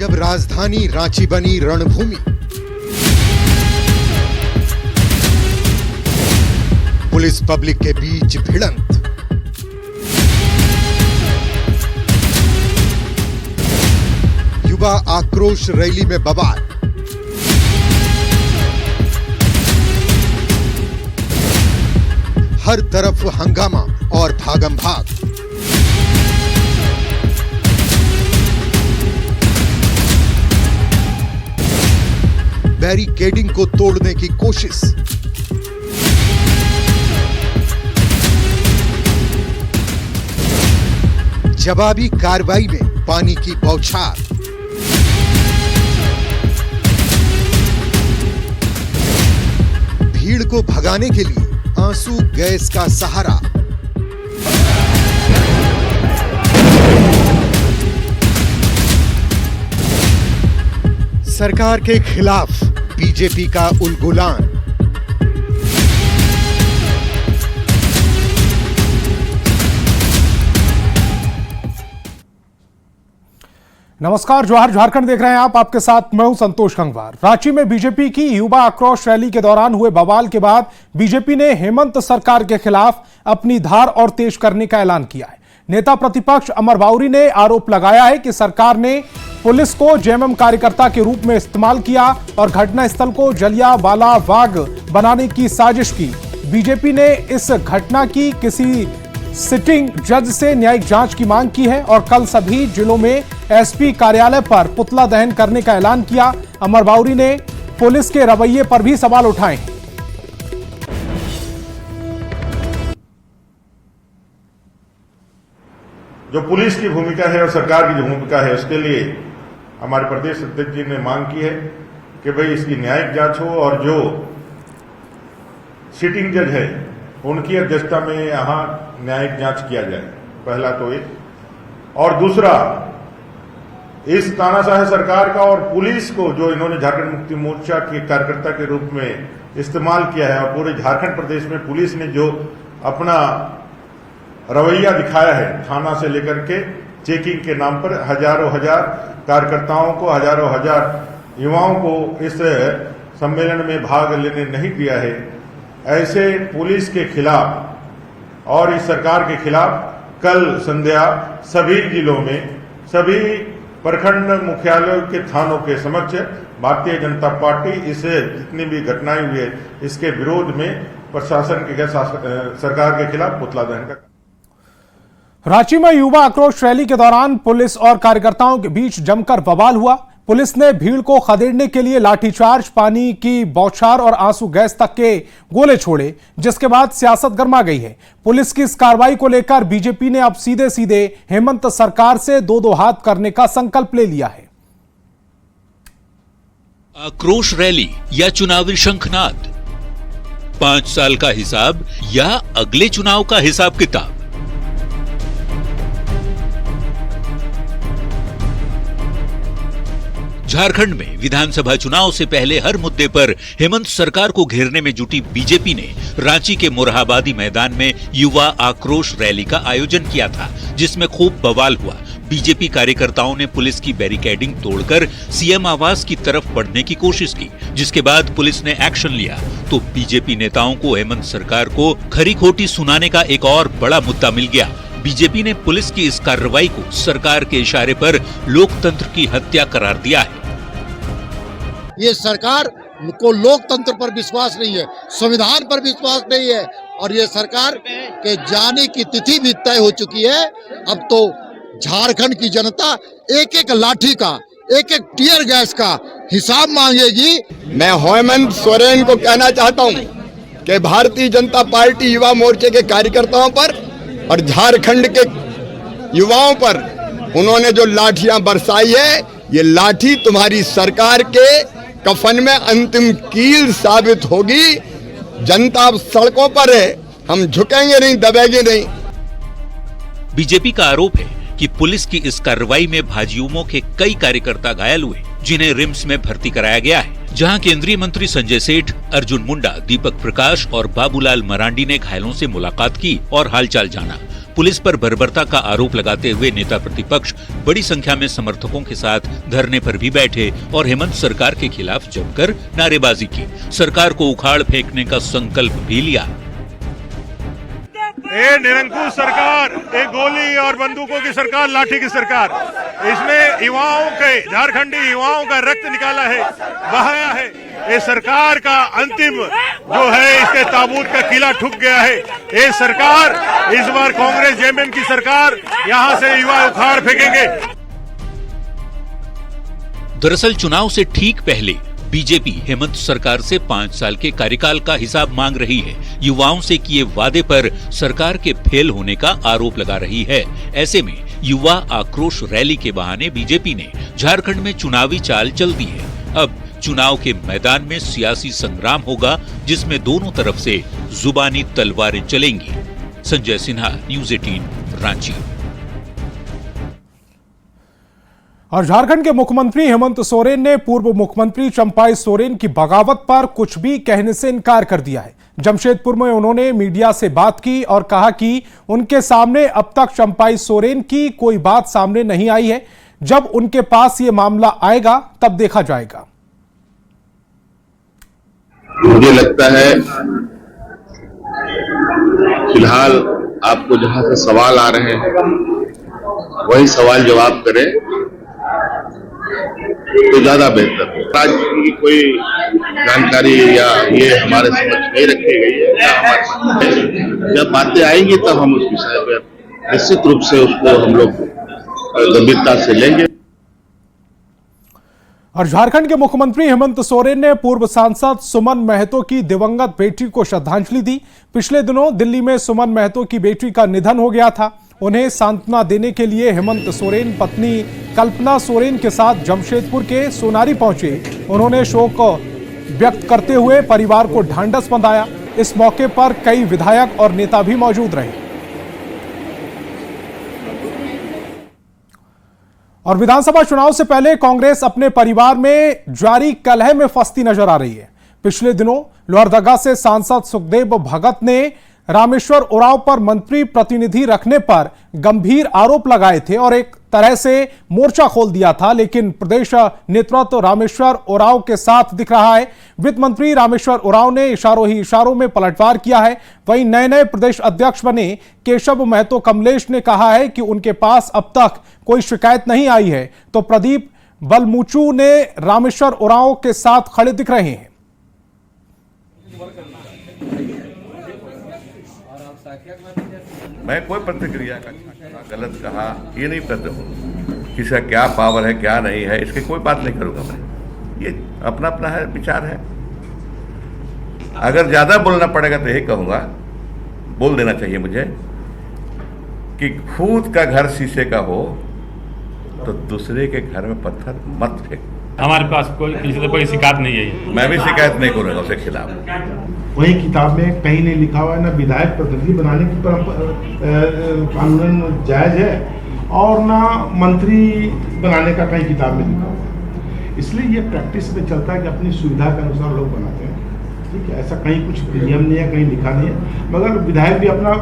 जब राजधानी रांची बनी रणभूमि, पुलिस पब्लिक के बीच भिड़ंत, युवा आक्रोश रैली में बवाल, हर तरफ हंगामा और भागम भाग। बैरिकेडिंग को तोड़ने की कोशिश, जवाबी कार्रवाई में पानी की बौछार, भीड़ को भगाने के लिए आंसू गैस का सहारा। सरकार के खिलाफ बीजेपी का उलगुलान। नमस्कार, जोहार, झारखंड देख रहे हैं आप। आपके साथ मैं हूं संतोष गंगवार। रांची में बीजेपी की युवा आक्रोश रैली के दौरान हुए बवाल के बाद बीजेपी ने हेमंत सरकार के खिलाफ अपनी धार और तेज करने का ऐलान किया है। नेता प्रतिपक्ष अमर बाउरी ने आरोप लगाया है कि सरकार ने पुलिस को जेएमएम कार्यकर्ता के रूप में इस्तेमाल किया और घटनास्थल को जलियांवाला बाग बनाने की साजिश की। बीजेपी ने इस घटना की किसी सिटिंग जज से न्यायिक जांच की मांग की है और कल सभी जिलों में एसपी कार्यालय पर पुतला दहन करने का ऐलान किया। अमर बाउरी ने पुलिस के रवैये पर भी सवाल उठाए। जो पुलिस की भूमिका है और सरकार की जो भूमिका है, उसके लिए हमारे प्रदेश अध्यक्ष जी ने मांग की है कि भाई इसकी न्यायिक जांच हो और जो सिटिंग जज है उनकी अध्यक्षता में यहां न्यायिक जांच किया जाए। पहला तो ये, और दूसरा, इस तानाशाह सरकार का और पुलिस को जो इन्होंने झारखंड मुक्ति मोर्चा के कार्यकर्ता के रूप में इस्तेमाल किया है और पूरे झारखंड प्रदेश में पुलिस ने जो अपना रवैया दिखाया है, थाना से लेकर के चेकिंग के नाम पर हजारों हजार कार्यकर्ताओं को, हजारों हजार युवाओं को इस सम्मेलन में भाग लेने नहीं दिया है, ऐसे पुलिस के खिलाफ और इस सरकार के खिलाफ कल संध्या सभी जिलों में, सभी प्रखंड मुख्यालयों के थानों के समक्ष भारतीय जनता पार्टी इस जितनी भी घटनाएं हुई है इसके विरोध में प्रशासन के सरकार के खिलाफ पुतला दहन का। रांची में युवा आक्रोश रैली के दौरान पुलिस और कार्यकर्ताओं के बीच जमकर बवाल हुआ। पुलिस ने भीड़ को खदेड़ने के लिए लाठीचार्ज, पानी की बौछार और आंसू गैस तक के गोले छोड़े, जिसके बाद सियासत गर्मा गई है। पुलिस की इस कार्रवाई को लेकर बीजेपी ने अब सीधे सीधे हेमंत सरकार से दो हाथ करने का संकल्प ले लिया है। आक्रोश रैली या चुनावी शंखनाद, 5 साल का हिसाब या अगले चुनाव का हिसाब किताब। झारखंड में विधानसभा चुनाव से पहले हर मुद्दे पर हेमंत सरकार को घेरने में जुटी बीजेपी ने रांची के मोरहाबादी मैदान में युवा आक्रोश रैली का आयोजन किया था, जिसमें खूब बवाल हुआ। बीजेपी कार्यकर्ताओं ने पुलिस की बैरिकेडिंग तोड़कर सीएम आवास की तरफ बढ़ने की कोशिश की, जिसके बाद पुलिस ने एक्शन लिया तो बीजेपी नेताओं को हेमंत सरकार को खरी खोटी सुनाने का एक और बड़ा मुद्दा मिल गया। बीजेपी ने पुलिस की इस कार्रवाई को सरकार के इशारे पर लोकतंत्र की हत्या करार दिया है। ये सरकार को लोकतंत्र पर विश्वास नहीं है, संविधान पर विश्वास नहीं है और ये सरकार के जाने की तिथि भी तय हो चुकी है। अब तो झारखंड की जनता एक एक लाठी का, एक एक टीयर गैस का हिसाब मांगेगी। मैं हेमंत सोरेन को कहना चाहता हूं कि भारतीय जनता पार्टी युवा मोर्चे के कार्यकर्ताओं पर और झारखंड के युवाओं पर उन्होंने जो लाठियां बरसाई है, ये लाठी तुम्हारी सरकार के कफन में अंतिम कील साबित होगी। जनता सड़कों पर है, हम झुकेंगे नहीं, दबेंगे नहीं। बीजेपी का आरोप है कि पुलिस की इस कार्रवाई में भाजयुमो के कई कार्यकर्ता घायल हुए, जिन्हें रिम्स में भर्ती कराया गया है, जहां केंद्रीय मंत्री संजय सेठ, अर्जुन मुंडा, दीपक प्रकाश और बाबूलाल मरांडी ने घायलों से मुलाकात की और हालचाल जाना। पुलिस पर बर्बरता का आरोप लगाते हुए नेता प्रतिपक्ष बड़ी संख्या में समर्थकों के साथ धरने पर भी बैठे और हेमंत सरकार के खिलाफ जमकर नारेबाजी की। सरकार को उखाड़ फेंकने का संकल्प भी लिया। ये निरंकुश सरकार, एक गोली और बंदूकों की सरकार, लाठी की सरकार, इसने युवाओं के, झारखंडी युवाओं का रक्त निकाला है, बहाया है। ये सरकार का अंतिम जो है, इसके ताबूत का किला ठुक गया है। ये सरकार, इस बार कांग्रेस जेएमएम की सरकार, यहां से युवा उखाड़ फेंकेंगे। दरअसल चुनाव से ठीक पहले बीजेपी हेमंत सरकार से 5 साल के कार्यकाल का हिसाब मांग रही है। युवाओं से किए वादे पर सरकार के फेल होने का आरोप लगा रही है। ऐसे में युवा आक्रोश रैली के बहाने बीजेपी ने झारखंड में चुनावी चाल चल दी है। अब चुनाव के मैदान में सियासी संग्राम होगा, जिसमें दोनों तरफ से जुबानी तलवारें चलेंगी। संजय सिन्हा, न्यूज़ 18, रांची। और झारखंड के मुख्यमंत्री हेमंत सोरेन ने पूर्व मुख्यमंत्री चंपाई सोरेन की बगावत पर कुछ भी कहने से इनकार कर दिया है। जमशेदपुर में उन्होंने मीडिया से बात की और कहा कि उनके सामने अब तक चंपाई सोरेन की कोई बात सामने नहीं आई है। जब उनके पास ये मामला आएगा तब देखा जाएगा। मुझे लगता है फिलहाल आपको जहां से सवाल आ रहे हैं वही सवाल जवाब करें तो ज्यादा बेहतर है। राज्य की कोई जानकारी या ये हमारे समझ नहीं रखी गई है, या हमारे जब बातें आएंगी तब हम उस विषय पर निश्चित रूप से उसको हम लोग गंभीरता से लेंगे। और झारखंड के मुख्यमंत्री हेमंत सोरेन ने पूर्व सांसद सुमन महतो की दिवंगत बेटी को श्रद्धांजलि दी। पिछले दिनों दिल्ली में सुमन महतो की बेटी का निधन हो गया था। उन्हें सांत्वना देने के लिए हेमंत सोरेन पत्नी कल्पना सोरेन के साथ जमशेदपुर के सोनारी पहुंचे। उन्होंने शोक व्यक्त करते हुए परिवार को ढांढस बंधाया। इस मौके पर कई विधायक और नेता भी मौजूद रहे। और विधानसभा चुनाव से पहले कांग्रेस अपने परिवार में जारी कलह में फंसती नजर आ रही है। पिछले दिनों लोहरदगा से सांसद सुखदेव भगत ने रामेश्वर उरांव पर मंत्री प्रतिनिधि रखने पर गंभीर आरोप लगाए थे और एक तरह से मोर्चा खोल दिया था, लेकिन प्रदेश नेतृत्व रामेश्वर उरांव के साथ दिख रहा है। वित्त मंत्री रामेश्वर उरांव ने इशारों ही इशारों में पलटवार किया है। वहीं नए प्रदेश अध्यक्ष बने केशव महतो कमलेश ने कहा है कि उनके पास अब तक कोई शिकायत नहीं आई है, तो प्रदीप बलमुचू ने रामेश्वर उरांव के साथ खड़े दिख रहे हैं। मैं कोई प्रतिक्रिया का गलत कहा ये नहीं करता हूँ। किसका क्या पावर है क्या नहीं है इसकी कोई बात नहीं करूँगा मैं। ये अपना अपना है, विचार है। अगर ज़्यादा बोलना पड़ेगा तो यही कहूँगा, बोल देना चाहिए मुझे कि खुद का घर शीशे का हो तो दूसरे के घर में पत्थर मत फेंक। हमारे पास कोई शिकायत नहीं है। मैं भी शिकायत नहीं करूँगा उसके खिलाफ। वही किताब में कहीं नहीं लिखा हुआ है ना विधायक प्रतिनिधि बनाने की कानूनन जायज है और ना मंत्री बनाने का कहीं किताब में लिखा हुआ है। इसलिए ये प्रैक्टिस में चलता है कि अपनी सुविधा के अनुसार लोग बनाते हैं। ठीक है, ऐसा कहीं कुछ नियम नहीं है, कहीं लिखा नहीं है। मगर विधायक भी अपना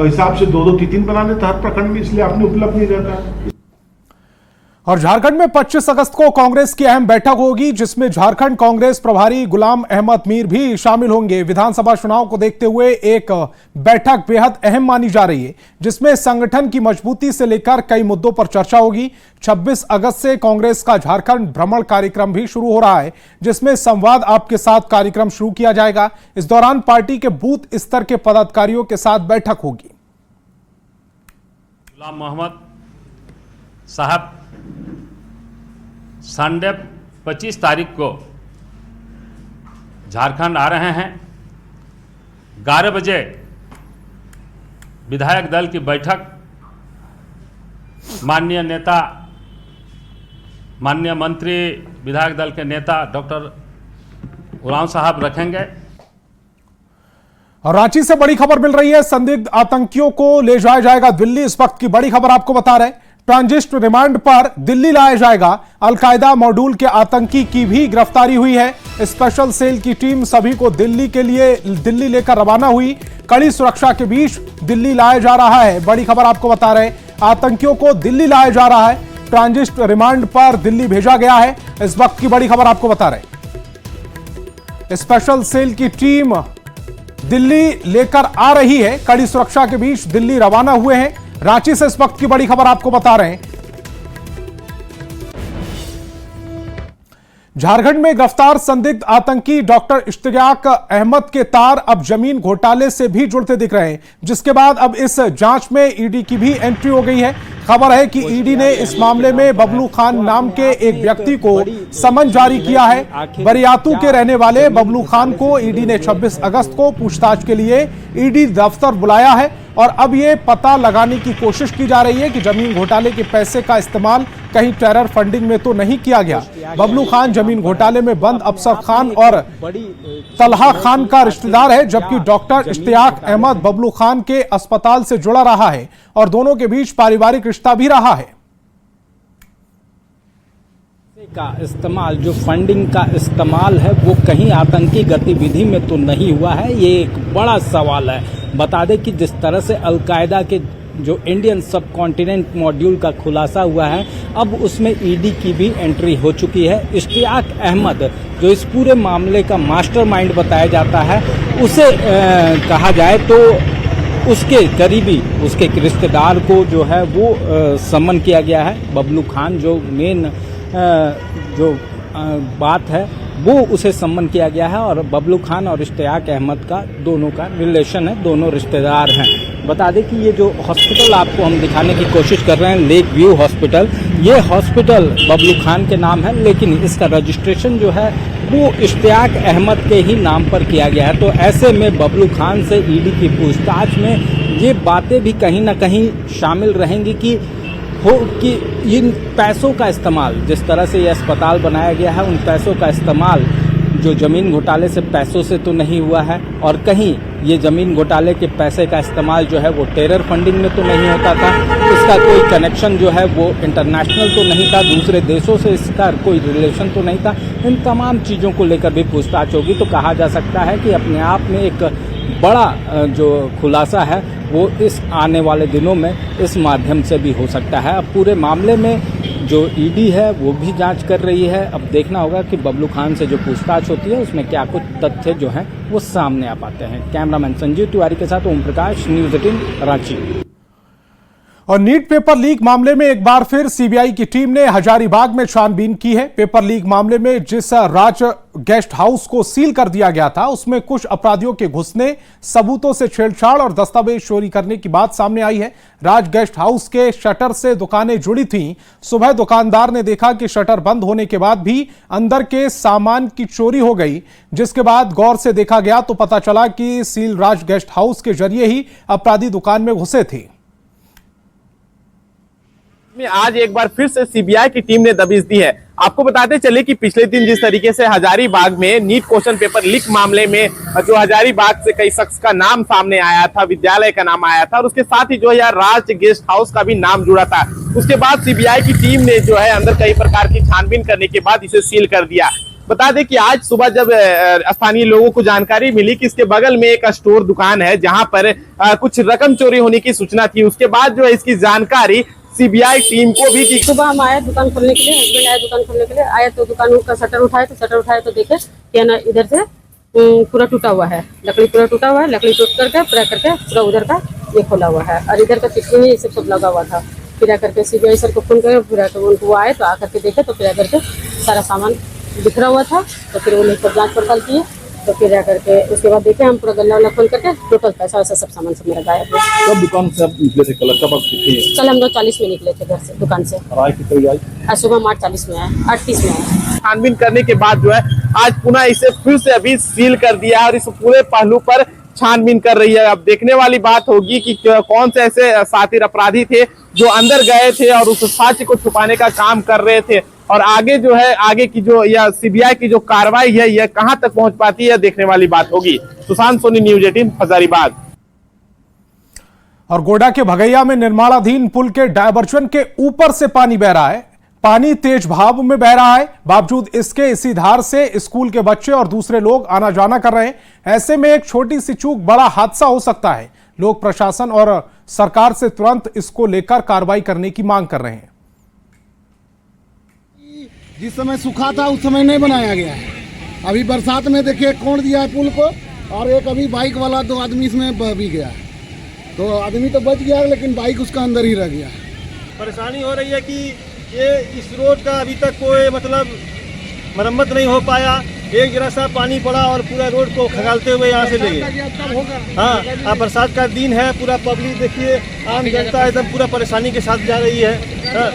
हिसाब से 2-2, 3-3 बना लेता हर प्रखंड में, इसलिए अपने उपलब्ध नहीं रहता है। और झारखंड में 25 अगस्त को कांग्रेस की अहम बैठक होगी, जिसमें झारखंड कांग्रेस प्रभारी गुलाम अहमद मीर भी शामिल होंगे। विधानसभा चुनाव को देखते हुए एक बैठक बेहद अहम मानी जा रही है, जिसमें संगठन की मजबूती से लेकर कई मुद्दों पर चर्चा होगी। 26 अगस्त से कांग्रेस का झारखंड भ्रमण कार्यक्रम भी शुरू हो रहा है, जिसमें संवाद आपके साथ कार्यक्रम शुरू किया जाएगा। इस दौरान पार्टी के बूथ स्तर के पदाधिकारियों के साथ बैठक होगी। गुलाम मोहम्मद साहब संडे 25 तारीख को झारखंड आ रहे हैं। 11 बजे विधायक दल की बैठक माननीय नेता, माननीय मंत्री, विधायक दल के नेता डॉक्टर उरांव साहब रखेंगे। और रांची से बड़ी खबर मिल रही है, संदिग्ध आतंकियों को ले जाया जाएगा दिल्ली। इस वक्त की बड़ी खबर आपको बता रहे हैं। ट्रांजिट रिमांड पर दिल्ली लाया जाएगा। अलकायदा मॉड्यूल के आतंकी की भी गिरफ्तारी हुई है। स्पेशल सेल की टीम सभी को दिल्ली लेकर रवाना हुई। कड़ी सुरक्षा के बीच दिल्ली लाया जा रहा है। बड़ी खबर आपको बता रहे हैं, आतंकियों को दिल्ली लाया जा रहा है। ट्रांजिट रिमांड पर दिल्ली भेजा गया है। इस वक्त की बड़ी खबर आपको बता रहे हैं, स्पेशल सेल की टीम दिल्ली लेकर आ रही है। कड़ी सुरक्षा के बीच दिल्ली रवाना हुए हैं। रांची से इस वक्त की बड़ी खबर आपको बता रहे हैं, झारखंड में गिरफ्तार संदिग्ध आतंकी डॉक्टर इश्तियाक अहमद के तार अब जमीन घोटाले से भी जुड़ते दिख रहे हैं, जिसके बाद अब इस जांच में ईडी की भी एंट्री हो गई है। खबर है कि ईडी ने इस मामले में बबलू खान नाम के एक व्यक्ति को समन जारी किया है। बरियातू के रहने वाले बबलू खान को ईडी ने 26 अगस्त को पूछताछ के लिए ईडी दफ्तर बुलाया है और अब यह पता लगाने की कोशिश की जा रही है कि जमीन घोटाले के पैसे का इस्तेमाल कहीं टेरर फंडिंग में तो नहीं किया गया। बबलू खान जमीन घोटाले में बंद अफसर खान और तलहा खान का रिश्तेदार है, जबकि डॉक्टर इश्तियाक अहमद बबलू खान के अस्पताल से जुड़ा रहा है और दोनों के बीच पारिवारिक रिश्ता भी रहा है। का इस्तेमाल, जो फंडिंग का इस्तेमाल है वो कहीं आतंकी गतिविधि में तो नहीं हुआ है, ये एक बड़ा सवाल है। बता दें कि जिस तरह से अलकायदा के जो इंडियन सब कॉन्टिनेंट मॉड्यूल का खुलासा हुआ है, अब उसमें ईडी की भी एंट्री हो चुकी है। इश्तियाक अहमद जो इस पूरे मामले का मास्टरमाइंड बताया जाता है, उसे कहा जाए तो उसके करीबी, उसके रिश्तेदार को जो है वो समन किया गया है। बबलू खान जो मेन जो बात है वो उसे सम्मन किया गया है और बबलू खान और इश्तियाक अहमद का दोनों का रिलेशन है, दोनों रिश्तेदार हैं। बता दें कि ये जो हॉस्पिटल आपको हम दिखाने की कोशिश कर रहे हैं, लेक व्यू हॉस्पिटल, ये हॉस्पिटल बबलू खान के नाम है, लेकिन इसका रजिस्ट्रेशन जो है वो इश्तियाक अहमद के ही नाम पर किया गया है। तो ऐसे में बबलू खान से ईडी की पूछताछ में ये बातें भी कहीं ना कहीं शामिल रहेंगी कि इन पैसों का इस्तेमाल, जिस तरह से ये अस्पताल बनाया गया है, उन पैसों का इस्तेमाल जो जमीन घोटाले से पैसों से तो नहीं हुआ है और कहीं ये जमीन घोटाले के पैसे का इस्तेमाल जो है वो टेरर फंडिंग में तो नहीं होता था, इसका कोई कनेक्शन जो है वो इंटरनेशनल तो नहीं था, दूसरे देशों से इसका कोई रिलेशन तो नहीं था। इन तमाम चीज़ों को लेकर भी पूछताछ होगी। तो कहा जा सकता है कि अपने आप में एक बड़ा जो खुलासा है वो इस आने वाले दिनों में इस माध्यम से भी हो सकता है। अब पूरे मामले में जो ईडी है वो भी जांच कर रही है। अब देखना होगा कि बबलू खान से जो पूछताछ होती है उसमें क्या कुछ तथ्य जो हैं वो सामने आ पाते हैं। कैमरामैन संजीव तिवारी के साथ ओम प्रकाश, न्यूज़ 18 रांची। और नीट पेपर लीक मामले में एक बार फिर सीबीआई की टीम ने हजारीबाग में छानबीन की है। पेपर लीक मामले में जिस राज गेस्ट हाउस को सील कर दिया गया था, उसमें कुछ अपराधियों के घुसने, सबूतों से छेड़छाड़ और दस्तावेज चोरी करने की बात सामने आई है। राज गेस्ट हाउस के शटर से दुकानें जुड़ी थीं। सुबह दुकानदार ने देखा कि शटर बंद होने के बाद भी अंदर के सामान की चोरी हो गई, जिसके बाद गौर से देखा गया तो पता चला कि सील राज गेस्ट हाउस के जरिए ही अपराधी दुकान में घुसे थे। आज एक बार फिर से सीबीआई की टीम ने दबिश दी है। आपको बताते चले कि पिछले दिन जिस तरीके से हजारीबाग में नीट क्वेश्चन पेपर लीक मामले में जो हजारीबाग से कई शख्स का नाम सामने आया था, विद्यालय का नाम आया था और उसके साथ ही जो है राज गेस्ट हाउस का भी नाम जुड़ा था, उसके बाद सीबीआई की टीम ने जो है अंदर कई प्रकार की छानबीन करने के बाद इसे सील कर दिया। बता दें कि आज सुबह जब स्थानीय लोगों को जानकारी मिली कि इसके बगल में एक स्टोर दुकान है जहां पर कुछ रकम चोरी होने की सूचना थी, उसके बाद जो है इसकी जानकारी सीबीआई टीम को भी दी। सुबह हम आए दुकान खोलने के लिए, हस्बैंड आए दुकान खोलने के लिए, आए तो दुकान का शटर उठाए तो देखे कि ना इधर से पूरा टूटा हुआ है, लकड़ी पूरा टूटा हुआ है, लकड़ी टूट करके पूरा उधर का ये खोला हुआ है और इधर का चिट्ठी में ये सब लगा हुआ था। फिर आकर के सीबीआई सर को फोन करके फिर उनको आए तो आकर के देखे तो फिर आकर के सारा सामान बिखरा हुआ था। तो फिर वो लेकर जाँच पड़ताल किए तो फिर आकर के उसके बाद देखे हम पूरा गल्ला खोल करके टोटल पैसा वैसा सब सामान सब मेरा गायब है। कब दुकान से आप निकले थे? कल हम लोग 40 में निकले थे घर से दुकान से। आज सुबह 8:40 में आए, 8:30 में आए। छानबीन करने के बाद जो है आज पुनः इसे फिर से अभी सील कर दिया और इस पूरे पहलू पर छानबीन कर रही है। अब देखने वाली बात होगी कि कौन से ऐसे साथी अपराधी थे जो अंदर गए थे और उस साक्ष्य को छुपाने का काम कर रहे थे और आगे जो है आगे की जो या सीबीआई की जो कार्रवाई है यह कहां तक पहुंच पाती है देखने वाली बात होगी। सुशांत सोनी, न्यूज़ 18 हजारीबाग। और गोड्डा के भगैया में निर्माणाधीन पुल के डायवर्जन के ऊपर से पानी बह रहा है। पानी तेज बहाव में बह रहा है, बावजूद इसके इसी धार से स्कूल के बच्चे और दूसरे लोग आना जाना कर रहे हैं। ऐसे में एक छोटी सी चूक बड़ा हादसा हो सकता है। लोग प्रशासन और सरकार से तुरंत इसको लेकर कार्रवाई करने की मांग कर रहे हैं। जिस समय सूखा था उस समय नहीं बनाया गया है। अभी बरसात में देखिए कोड़ दिया है पुल को, और एक अभी बाइक वाला 2 आदमी इसमें बह भी गया है। तो आदमी तो बच गया लेकिन बाइक उसका अंदर ही रह गया। परेशानी हो रही है कि ये इस रोड का अभी तक कोई मतलब मरम्मत नहीं हो पाया। एक जरा सा पानी पड़ा और पूरा रोड को खगालते हुए यहाँ से ले गए। हाँ, अब बरसात का दिन है, पूरा पब्लिक देखिए, आम जनता एकदम पूरा परेशानी के साथ जा रही है। हाँ,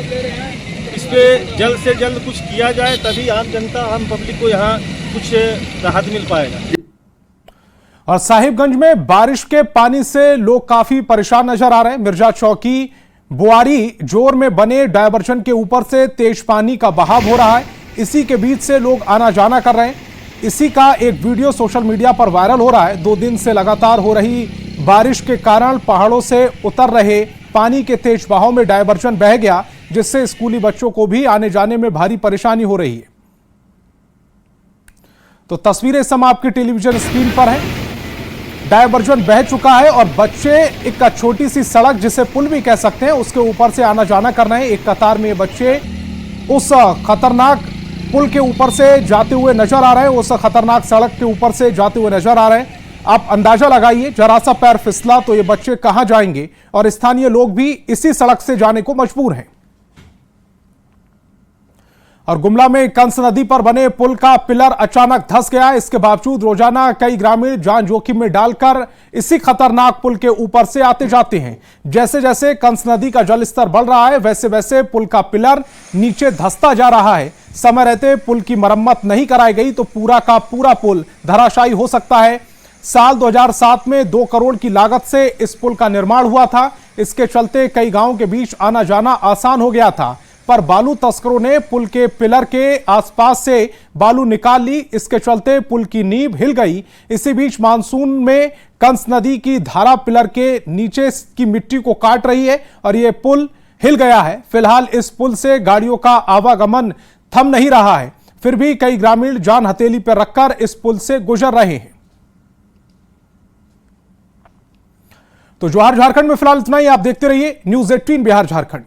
इस पे जल्द से जल्द कुछ किया जाए, तभी आम जनता, आम पब्लिक को यहाँ कुछ राहत मिल पाएगा। और साहिबगंज में बारिश के पानी से लोग काफी परेशान नजर आ रहे हैं। मिर्जा चौकी बुआरी जोर में बने डायवर्जन के ऊपर से तेज पानी का बहाव हो रहा है। इसी के बीच से लोग आना जाना कर रहे हैं। इसी का एक वीडियो सोशल मीडिया पर वायरल हो रहा है। 2 दिन से लगातार हो रही बारिश के कारण पहाड़ों से उतर रहे पानी के तेज बहाव में डायवर्जन बह गया, जिससे स्कूली बच्चों को भी आने जाने में भारी परेशानी हो रही है। तो तस्वीरें इस समय आपकी टेलीविजन स्क्रीन पर है। डायवर्जन बह चुका है और बच्चे एक छोटी सी सड़क, जिसे पुल भी कह सकते हैं, उसके ऊपर से आना जाना कर रहे हैं। एक कतार में ये बच्चे उस खतरनाक पुल के ऊपर से जाते हुए नजर आ रहे हैं, उस खतरनाक सड़क के ऊपर से जाते हुए नजर आ रहे हैं। आप अंदाजा लगाइए, जरा सा पैर फिसला तो ये बच्चे कहां जाएंगे, और स्थानीय लोग भी इसी सड़क से जाने को मजबूर हैं। और गुमला में कंस नदी पर बने पुल का पिलर अचानक धंस गया। इसके बावजूद रोजाना कई ग्रामीण जान जोखिम में डालकर इसी खतरनाक पुल के ऊपर से आते जाते हैं। जैसे जैसे कंस नदी का जलस्तर बढ़ रहा है, वैसे वैसे पुल का पिलर नीचे धंसता जा रहा है। समय रहते पुल की मरम्मत नहीं कराई गई तो पूरा का पूरा पुल धराशायी हो सकता है। साल 2007 में 2 करोड़ की लागत से इस पुल का निर्माण हुआ था। इसके चलते कई गांवों के बीच आना जाना आसान हो गया था, पर बालू तस्करों ने पुल के पिलर के आसपास से बालू निकाल ली। इसके चलते पुल की नींव हिल गई। इसी बीच मानसून में कंस नदी की धारा पिलर के नीचे की मिट्टी को काट रही है और यह पुल हिल गया है। फिलहाल इस पुल से गाड़ियों का आवागमन थम नहीं रहा है, फिर भी कई ग्रामीण जान हथेली पर रखकर इस पुल से गुजर रहे हैं। तो जोहार झारखंड में फिलहाल इतना ही। आप देखते रहिए न्यूज़ 18 बिहार झारखंड।